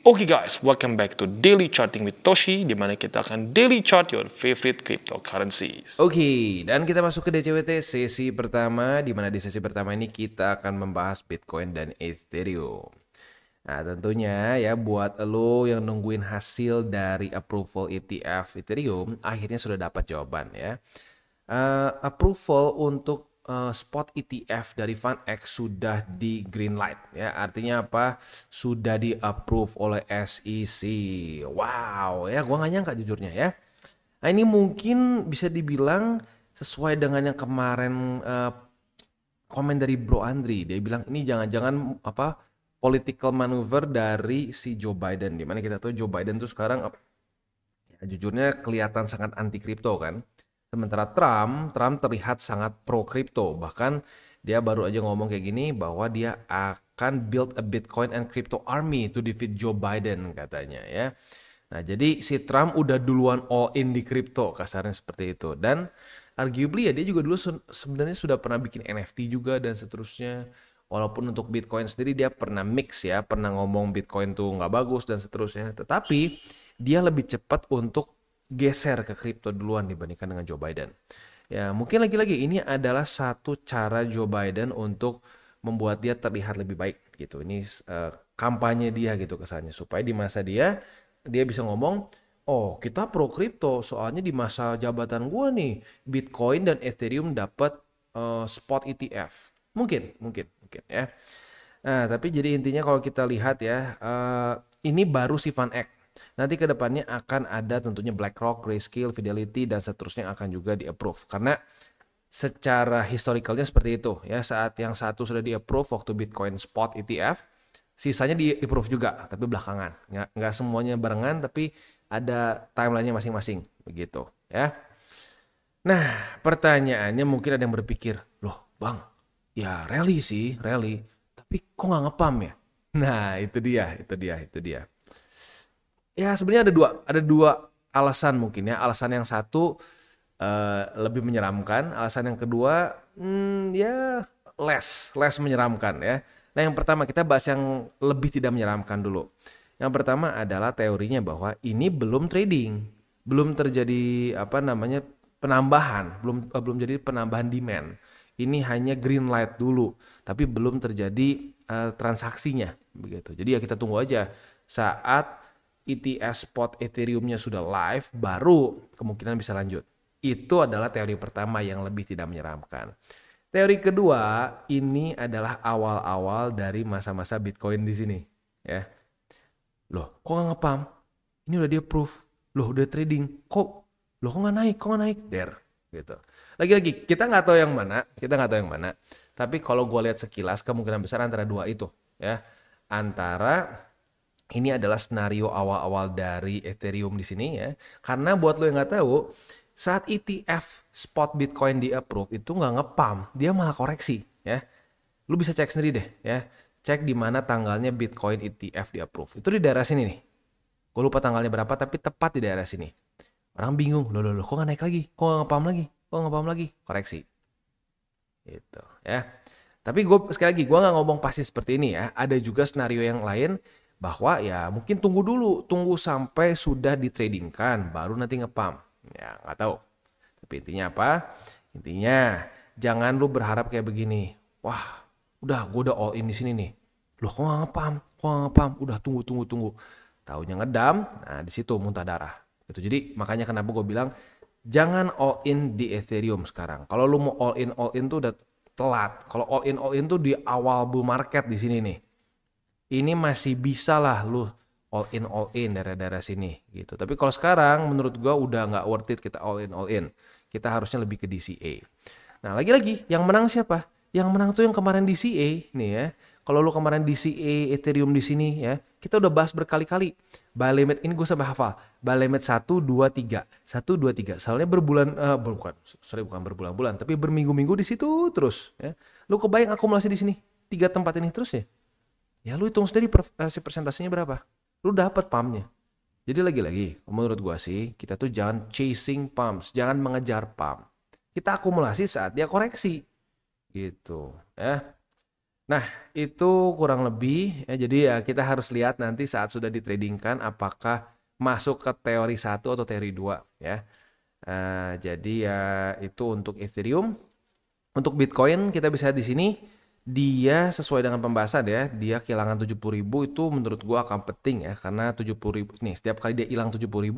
Oke guys, welcome back to Daily Charting with Toshi, di mana kita akan daily chart your favorite cryptocurrencies. Oke, dan kita masuk ke DCWT sesi pertama, di mana di sesi pertama ini kita akan membahas Bitcoin dan Ethereum. Nah, tentunya ya buat lo yang nungguin hasil dari approval ETF Ethereum, akhirnya sudah dapat jawaban ya. Approval untuk spot ETF dari FunX sudah di green light ya. Artinya apa? Sudah di approve oleh SEC. Wow, ya gua nggak nyangka jujurnya ya. Nah, ini mungkin bisa dibilang sesuai dengan yang kemarin komen dari Bro Andri. Dia bilang ini jangan-jangan political maneuver dari si Joe Biden. Dimana kita tahu Joe Biden tuh sekarang ya, jujurnya kelihatan sangat anti kripto kan. Sementara Trump terlihat sangat pro kripto. Bahkan dia baru aja ngomong kayak gini bahwa dia akan build a Bitcoin and crypto army to defeat Joe Biden katanya ya. Nah, jadi si Trump udah duluan all in di kripto, kasarnya seperti itu. Dan arguably ya dia juga dulu sebenarnya sudah pernah bikin NFT juga dan seterusnya. Walaupun untuk Bitcoin sendiri dia pernah mix ya, pernah ngomong Bitcoin tuh nggak bagus dan seterusnya. Tetapi dia lebih cepat untuk geser ke kripto duluan dibandingkan dengan Joe Biden. Ya, mungkin lagi-lagi ini adalah satu cara Joe Biden untuk membuat dia terlihat lebih baik gitu. Ini kampanye dia gitu kesannya supaya di masa dia bisa ngomong, oh kita pro kripto soalnya di masa jabatan gua nih Bitcoin dan Ethereum dapat spot ETF. Mungkin ya. Nah, tapi jadi intinya kalau kita lihat ya, ini baru si FunX. Nanti kedepannya akan ada tentunya BlackRock, Grayscale, Fidelity, dan seterusnya akan juga di-approve. Karena secara historicalnya seperti itu ya, saat yang satu sudah di-approve waktu Bitcoin Spot ETF, sisanya di-approve juga, tapi belakangan. Nggak semuanya barengan, tapi ada timelinenya masing-masing, begitu ya. Nah, pertanyaannya mungkin ada yang berpikir, loh bang, ya rally sih, rally, tapi kok nggak ngepam ya? Nah, itu dia. Ya sebenarnya ada dua alasan mungkin ya. Alasan yang satu lebih menyeramkan, alasan yang kedua ya less menyeramkan ya. Nah, yang pertama kita bahas yang lebih tidak menyeramkan dulu. Yang pertama adalah teorinya bahwa ini belum trading, belum terjadi penambahan, belum jadi penambahan demand. Ini hanya green light dulu, tapi belum terjadi transaksinya begitu. Jadi ya kita tunggu aja saat ETF spot Ethereum-nya sudah live, baru kemungkinan bisa lanjut. Itu adalah teori pertama yang lebih tidak menyeramkan. Teori kedua, ini adalah awal-awal dari masa-masa Bitcoin di sini. Ya, loh, kok nggak ngepam? Ini udah di approve. Loh, udah trading. Kok nggak naik? Der, gitu. Lagi-lagi, kita nggak tahu yang mana. Tapi kalau gue lihat sekilas, kemungkinan besar antara dua itu. Ya, antara ini adalah skenario awal-awal dari Ethereum di sini ya. Karena buat lo yang nggak tahu, saat ETF spot Bitcoin di approve itu nggak ngepam, dia malah koreksi ya. Lu bisa cek sendiri deh ya. Cek di mana tanggalnya Bitcoin ETF di approve. Itu di daerah sini nih. Gue lupa tanggalnya berapa, tapi tepat di daerah sini. Orang bingung, loh kok nggak naik lagi? Kok nggak ngepam lagi? Koreksi. Gitu ya. Tapi gue sekali lagi, gue nggak ngomong pasti seperti ini ya. Ada juga skenario yang lain bahwa ya mungkin tunggu sampai sudah ditradingkan baru nanti ngepam. Ya nggak tahu. Tapi intinya apa? Intinya jangan lu berharap kayak begini. Wah, gue udah all in di sini nih. Loh kok nggak ngepam? Udah tunggu. Taunya ngedam, nah di situ muntah darah. Gitu. Jadi makanya kenapa gue bilang jangan all in di Ethereum sekarang. Kalau lu mau all in tuh udah telat. Kalau all in tuh di awal bull market di sini nih. Ini masih bisa lah lu all in daerah-daerah sini gitu. Tapi kalau sekarang menurut gua udah nggak worth it kita all in. Kita harusnya lebih ke DCA. Nah, lagi-lagi yang menang siapa? Yang menang tuh yang kemarin DCA nih ya. Kalau lu kemarin DCA Ethereum di sini ya, kita udah bahas berkali-kali. Buy limit ini gue sampai hafal. Buy limit 1 2 3. 1 2 3. Soalnya bukan berbulan-bulan, tapi berminggu-minggu di situ terus ya. Lu kebayang akumulasi di sini 3 tempat ini terus ya? Ya lu hitung sendiri persentasenya berapa. Lu dapat pumpnya. Jadi lagi-lagi menurut gua sih kita tuh jangan chasing pumps, jangan mengejar pump. Kita akumulasi saat dia koreksi. Gitu ya. Nah, itu kurang lebih ya, jadi ya kita harus lihat nanti saat sudah ditradingkan apakah masuk ke teori 1 atau teori 2 ya. Jadi ya itu untuk Ethereum. Untuk Bitcoin kita bisa lihat di sini dia sesuai dengan pembahasan ya, dia kehilangan 70.000 itu menurut gua akan penting ya, karena 70.000 nih setiap kali dia hilang 70.000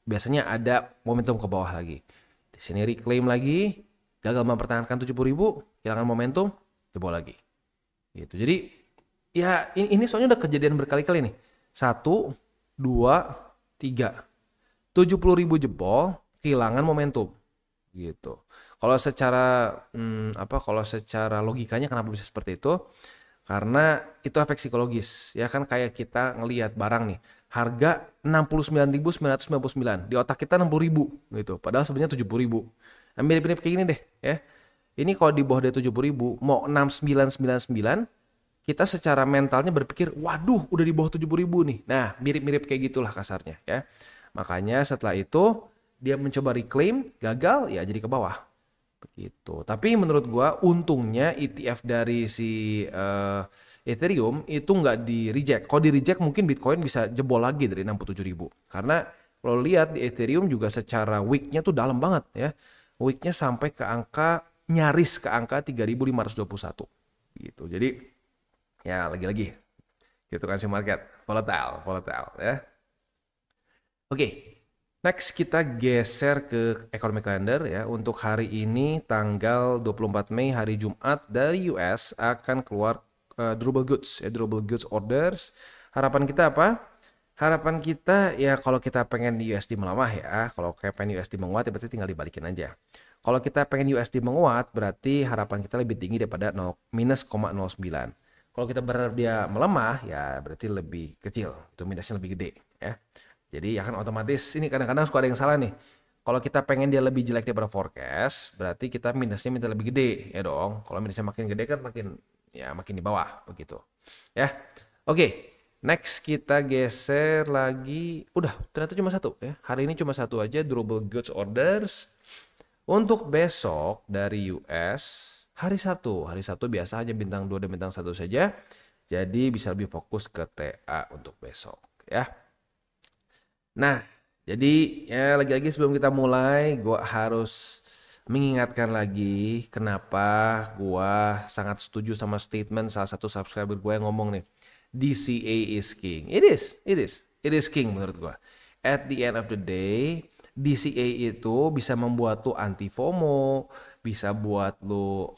biasanya ada momentum ke bawah lagi. Di sini reclaim lagi, gagal mempertahankan 70.000, kehilangan momentum, jebol lagi. Gitu. Jadi ya ini soalnya udah kejadian berkali-kali nih. 1, 2, 3. 70.000 jebol, kehilangan momentum. Gitu. Kalau secara kalau secara logikanya kenapa bisa seperti itu? Karena itu efek psikologis. Ya kan kayak kita ngelihat barang nih, harga 69.999, di otak kita 60.000 gitu. Padahal sebenarnya 70.000. Nah, mirip-mirip kayak gini deh ya. Ini kalau di bawah dari 70.000 mau 6999, kita secara mentalnya berpikir, waduh udah di bawah 70.000 nih. Nah mirip-mirip kayak gitulah kasarnya ya. Makanya setelah itu dia mencoba reclaim, gagal ya jadi ke bawah. Begitu. Tapi menurut gua untungnya ETF dari si Ethereum itu nggak di reject. Kalau di reject mungkin Bitcoin bisa jebol lagi dari 67.000. Karena kalau lihat di Ethereum juga secara weeknya tuh dalam banget ya. Weeknya sampai ke angka nyaris ke angka 3.521 gitu. Jadi ya lagi-lagi gitu kan si market volatile ya. Oke, next kita geser ke economic calendar ya. Untuk hari ini tanggal 24 Mei hari Jumat dari US akan keluar durable goods ya, durable goods orders. Harapan kita apa? Harapan kita ya kalau kita pengen USD melemah ya, kalau kayak pengen USD menguat ya berarti tinggal dibalikin aja. Kalau kita pengen USD menguat berarti harapan kita lebih tinggi daripada minus 0,09. Kalau kita berharap dia melemah ya berarti lebih kecil, itu minusnya lebih gede ya. Jadi ya kan otomatis ini kadang-kadang suka ada yang salah nih. Kalau kita pengen dia lebih jelek daripada forecast, berarti kita minusnya minta lebih gede ya dong. Kalau minusnya makin gede kan makin di bawah begitu. Ya. Oke. Next kita geser lagi. Udah, ternyata cuma satu ya. Hari ini cuma satu aja durable goods orders. Untuk besok dari US hari Sabtu. Hari Sabtu biasa aja bintang 2 dan bintang 1 saja. Jadi bisa lebih fokus ke TA untuk besok ya. Nah, jadi ya lagi-lagi sebelum kita mulai, gue harus mengingatkan lagi kenapa gue sangat setuju sama statement salah satu subscriber gue yang ngomong nih, DCA is king. It is king menurut gue. At the end of the day, DCA itu bisa membuat lu anti FOMO, bisa buat lu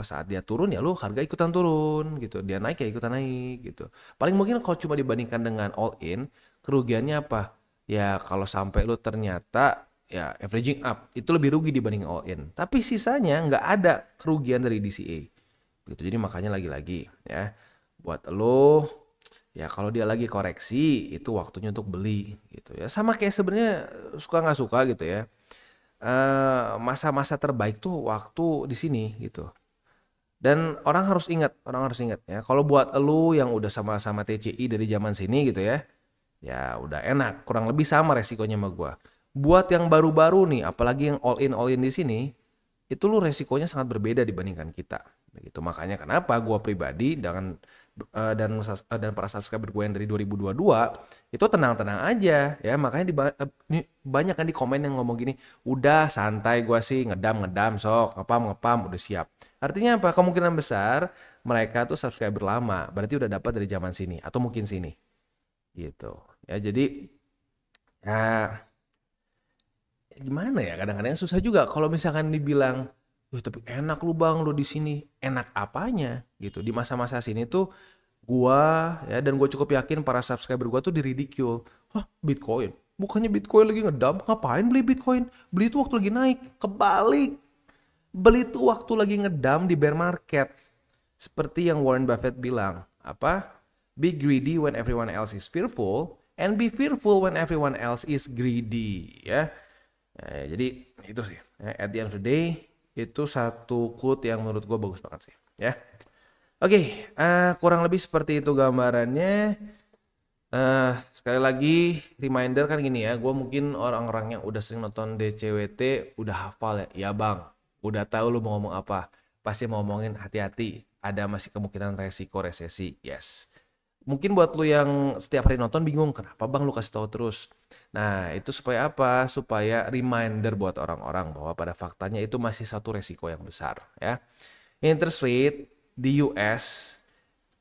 saat dia turun ya lu harga ikutan turun gitu, dia naik ya ikutan naik gitu. Paling mungkin kalau cuma dibandingkan dengan all in, kerugiannya apa? Ya kalau sampai lu ternyata ya averaging up itu lebih rugi dibanding all in. Tapi sisanya nggak ada kerugian dari DCA. Gitu. Jadi makanya lagi-lagi ya buat lo ya kalau dia lagi koreksi itu waktunya untuk beli gitu ya. Sama kayak sebenarnya suka nggak suka gitu ya. Masa-masa terbaik tuh waktu di sini gitu. Dan orang harus ingat ya. Kalau buat lo yang udah sama-sama TCI dari zaman sini gitu ya. Ya udah enak, kurang lebih sama resikonya sama gua. Buat yang baru-baru nih, apalagi yang all in di sini, itu lu resikonya sangat berbeda dibandingkan kita. Begitu makanya kenapa gua pribadi dan para subscriber gue yang dari 2022 itu tenang-tenang aja ya. Makanya banyak kan di komen yang ngomong gini, udah santai gua sih ngedam sok, ngepam udah siap. Artinya apa? Kemungkinan besar mereka tuh subscriber lama, berarti udah dapat dari zaman sini atau mungkin sini. Gitu. Ya jadi ya gimana ya kadang-kadang susah juga kalau misalkan dibilang, tapi enak lu bang lu di sini." Enak apanya gitu. Di masa-masa sini tuh gua ya dan gue cukup yakin para subscriber gua tuh diridicule. "Hah, Bitcoin? Bukannya Bitcoin lagi ngedump, ngapain beli Bitcoin? Beli itu waktu lagi naik." Kebalik. Beli itu waktu lagi ngedump di bear market. Seperti yang Warren Buffett bilang, apa? Be greedy when everyone else is fearful, and be fearful when everyone else is greedy ya. Jadi itu sih at the end of the day itu satu quote yang menurut gue bagus banget sih ya. Oke, kurang lebih seperti itu gambarannya. Sekali lagi reminder kan gini ya, gue mungkin orang-orang yang udah sering nonton DCWT udah hafal ya bang, udah tahu lu mau ngomong apa, pasti mau ngomongin hati-hati, ada masih kemungkinan resiko resesi. Yes. Mungkin buat lu yang setiap hari nonton bingung, kenapa Bang lu kasih tahu terus? Nah, itu supaya apa? Supaya reminder buat orang-orang bahwa pada faktanya itu masih satu resiko yang besar ya. Interest rate di US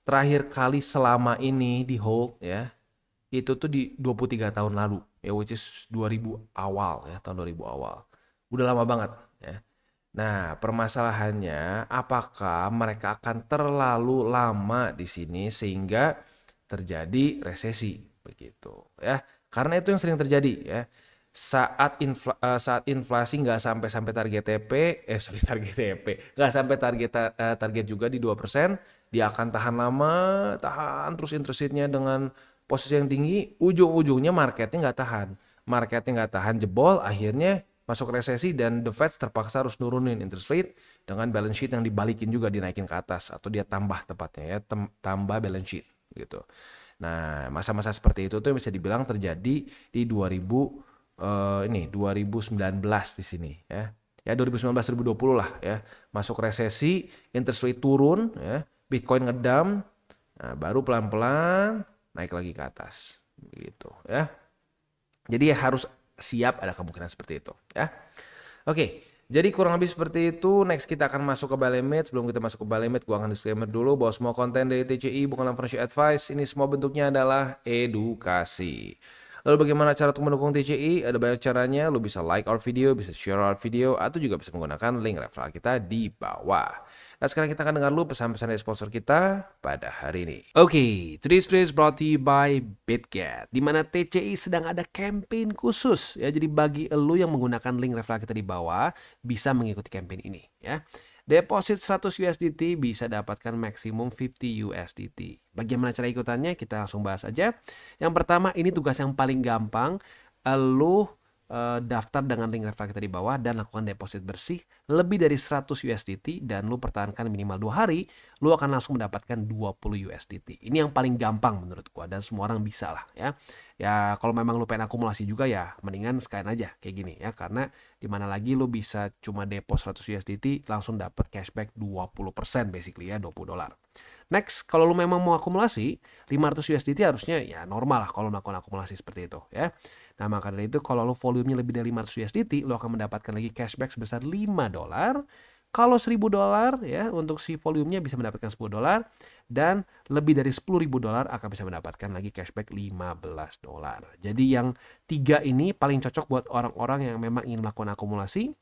terakhir kali selama ini di hold ya, itu tuh di 23 tahun lalu ya, which is 2000 awal ya, tahun 2000 awal. Udah lama banget ya. Nah, permasalahannya apakah mereka akan terlalu lama di sini sehingga terjadi resesi begitu ya. Karena itu yang sering terjadi ya. Saat inflasi nggak sampai target TP, target TP, nggak sampai target juga di 2%, dia akan tahan lama, tahan terus interest rate-nya dengan posisi yang tinggi, ujung-ujungnya marketnya nggak tahan jebol, akhirnya masuk resesi dan the Fed terpaksa harus nurunin interest rate dengan balance sheet yang dibalikin juga, dinaikin ke atas atau dia tambah tepatnya ya, tambah balance sheet gitu. Nah, masa-masa seperti itu tuh bisa dibilang terjadi di 2019 di sini ya. Ya 2019-2020 lah ya. Masuk resesi, interest rate turun ya, Bitcoin ngedam, nah, baru pelan-pelan naik lagi ke atas gitu ya. Jadi harus siap ada kemungkinan seperti itu ya. Oke, jadi kurang lebih seperti itu. Next kita akan masuk ke buy limit. Sebelum kita masuk ke buy limit, gua akan disclaimer dulu bahwa semua konten dari TCI bukanlah financial advice. Ini semua bentuknya adalah edukasi. Lalu bagaimana cara untuk mendukung TCI? Ada banyak caranya. Lu bisa like our video, bisa share our video, atau juga bisa menggunakan link referral kita di bawah. Nah, sekarang kita akan dengar dulu pesan-pesan dari sponsor kita pada hari ini. Oke, today's video is brought to you by BitGet, di mana TCI sedang ada campaign khusus ya. Jadi bagi elu yang menggunakan link referral kita di bawah bisa mengikuti campaign ini ya. Deposit 100 USDT bisa dapatkan maksimum 50 USDT. Bagaimana cara ikutannya? Kita langsung bahas aja. Yang pertama, ini tugas yang paling gampang. Elu daftar dengan link referral kita di bawah dan lakukan deposit bersih lebih dari 100 USDT dan lu pertahankan minimal 2 hari, lu akan langsung mendapatkan 20 USDT. Ini yang paling gampang menurut gua dan semua orang bisa lah ya. Ya kalau memang lu pengen akumulasi juga ya mendingan sekalian aja kayak gini ya, karena dimana lagi lu bisa cuma depo 100 USDT langsung dapat cashback 20% basically ya, $20. Next, kalau lu memang mau akumulasi 500 USDT harusnya ya normal lah kalau melakukan akumulasi seperti itu ya. Nah, maka dari itu kalau lu volumenya lebih dari 500 USDT, lu akan mendapatkan lagi cashback sebesar $5. Kalau $1.000 ya untuk si volumenya bisa mendapatkan $10 dan lebih dari $10.000 akan bisa mendapatkan lagi cashback $15. Jadi yang 3 ini paling cocok buat orang-orang yang memang ingin melakukan akumulasi.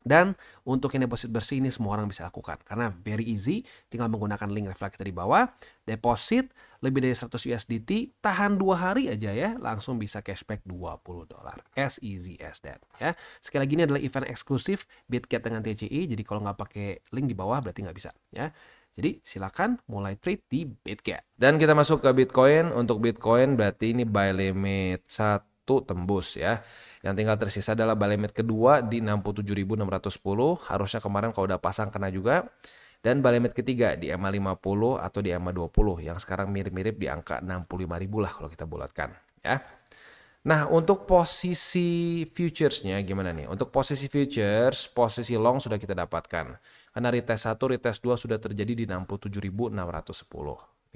Dan untuk yang deposit bersih ini semua orang bisa lakukan karena very easy, tinggal menggunakan link referral kita di bawah, deposit lebih dari 100 USDT, tahan 2 hari aja ya, langsung bisa cashback $20. As easy as that ya. Sekali lagi ini adalah event eksklusif BitGet dengan TCI, jadi kalau nggak pakai link di bawah berarti nggak bisa ya. Jadi silakan mulai trade di BitGet. Dan kita masuk ke Bitcoin. Untuk Bitcoin berarti ini buy limit 1 tembus ya. Yang tinggal tersisa adalah buy limit kedua di 67.610. Harusnya kemarin kalau udah pasang kena juga. Dan buy limit ketiga di EMA 50 atau di EMA 20 yang sekarang mirip-mirip di angka 65.000 lah kalau kita bulatkan ya. Nah, untuk posisi futuresnya gimana nih? Untuk posisi futures, posisi long sudah kita dapatkan. Karena retest 1, retest 2 sudah terjadi di 67.610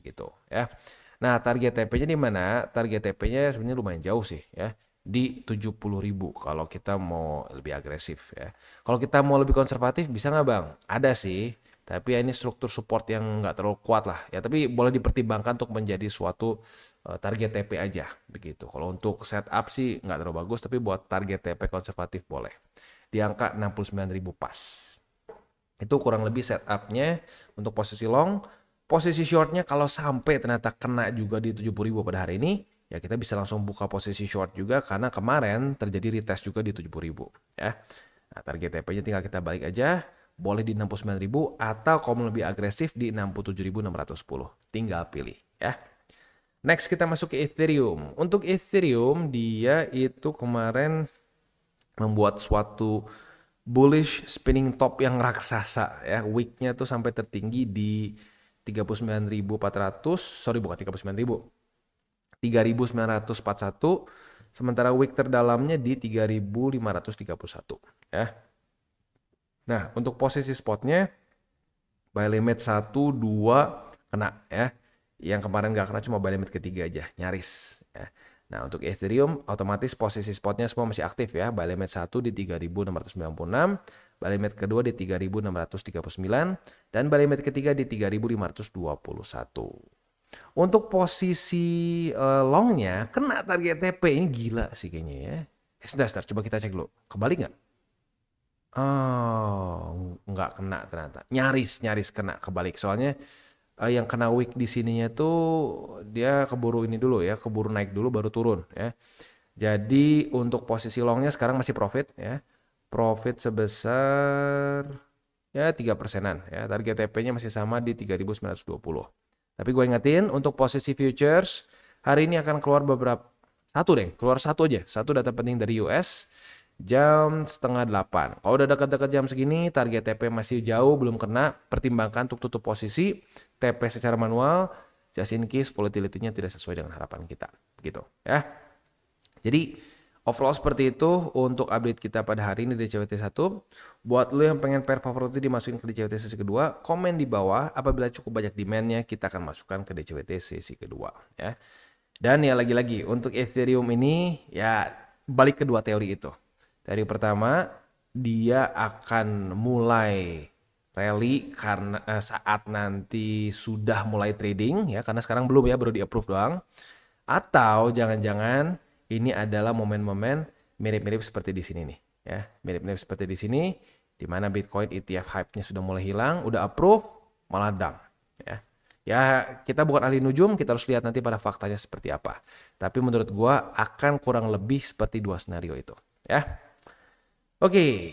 begitu ya. Nah, target TP-nya di mana? Target TP-nya sebenarnya lumayan jauh sih ya. Di 70.000 kalau kita mau lebih agresif ya. Kalau kita mau lebih konservatif bisa nggak Bang? Ada sih, tapi ya ini struktur support yang nggak terlalu kuat lah ya. Tapi boleh dipertimbangkan untuk menjadi suatu target TP aja begitu. Kalau untuk setup sih nggak terlalu bagus, tapi buat target TP konservatif boleh. Di angka 69.000 pas. Itu kurang lebih setupnya untuk posisi long. Posisi shortnya kalau sampai ternyata kena juga di 70.000 pada hari ini, ya kita bisa langsung buka posisi short juga karena kemarin terjadi retest juga di 70.000 ya. Nah, target TP-nya tinggal kita balik aja, boleh di 69.000 atau kalau mau lebih agresif di 67.610. Tinggal pilih ya. Next kita masuk ke Ethereum. Untuk Ethereum dia itu kemarin membuat suatu bullish spinning top yang raksasa ya. Wick-nya tuh sampai tertinggi di 39.400, sorry bukan 39.000, 3.941, sementara wick terdalamnya di 3.531 ya. Nah, untuk posisi spotnya Buy limit 1, 2 kena ya. Yang kemarin nggak kena cuma buy limit ketiga aja, nyaris ya. Nah, untuk Ethereum otomatis posisi spotnya semua masih aktif ya. Buy limit 1 di 3.696, buy limit kedua di 3.639, dan buy limit ketiga di 3.521. Untuk posisi longnya kena target TP, ini gila sih kayaknya ya. Sebentar, coba kita cek dulu. Kebalik nggak? Oh, nggak kena ternyata. Nyaris kena kebalik. Soalnya yang kena wick di sininya tuh dia keburu ini dulu ya, keburu naik dulu baru turun ya. Jadi untuk posisi longnya sekarang masih profit ya. Profit sebesar ya 3%-an ya. Target TP-nya masih sama di 3.920. Tapi gue ingetin untuk posisi futures hari ini akan keluar keluar satu aja. Satu data penting dari US jam 7:30. Kalau udah dekat-dekat jam segini, target TP masih jauh, belum kena, pertimbangkan untuk tutup posisi, TP secara manual, just in case volatility-nya tidak sesuai dengan harapan kita. Gitu ya. Jadi, overall seperti itu untuk update kita pada hari ini di DCWT 1. Buat lo yang pengen pair favorite dimasukin ke DCWT sesi kedua, komen di bawah. Apabila cukup banyak demand-nya, kita akan masukkan ke DCWT sesi kedua. Ya. Dan ya lagi-lagi, untuk Ethereum ini, ya balik kedua teori itu. Teori pertama, dia akan mulai rally karena saat nanti sudah mulai trading ya, karena sekarang belum ya, baru di approve doang. Atau jangan-jangan ini adalah momen-momen mirip-mirip seperti di sini nih ya, mirip-mirip seperti di sini, di mana Bitcoin ETF hype-nya sudah mulai hilang, udah approve malah dump ya. Ya kita bukan ahli nujum, kita harus lihat nanti pada faktanya seperti apa. Tapi menurut gua akan kurang lebih seperti dua skenario itu ya. Oke,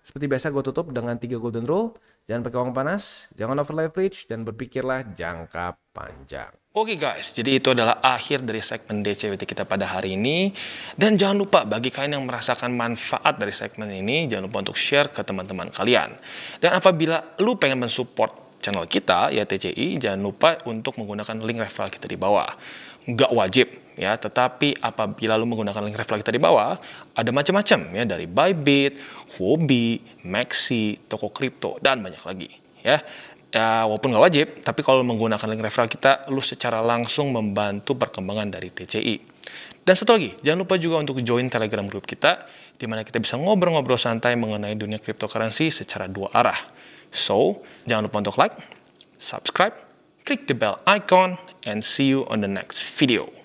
seperti biasa gue tutup dengan 3 golden rule. Jangan pakai uang panas, jangan over leverage, dan berpikirlah jangka panjang. Oke guys, jadi itu adalah akhir dari segmen DCWT kita pada hari ini. Dan jangan lupa bagi kalian yang merasakan manfaat dari segmen ini, jangan lupa untuk share ke teman-teman kalian. Dan apabila lu pengen mensupport channel kita, ya TCI, jangan lupa untuk menggunakan link referral kita di bawah. Nggak wajib ya, tetapi apabila lu menggunakan link referral kita di bawah, ada macam-macam ya, dari Bybit, Huobi, Maxi, toko kripto, dan banyak lagi ya. Ya, walaupun nggak wajib, tapi kalau menggunakan link referral kita, lu secara langsung membantu perkembangan dari TCI. Dan satu lagi, jangan lupa juga untuk join Telegram group kita, di mana kita bisa ngobrol-ngobrol santai mengenai dunia cryptocurrency secara dua arah. So, jangan lupa untuk like, subscribe, click the bell icon, and see you on the next video.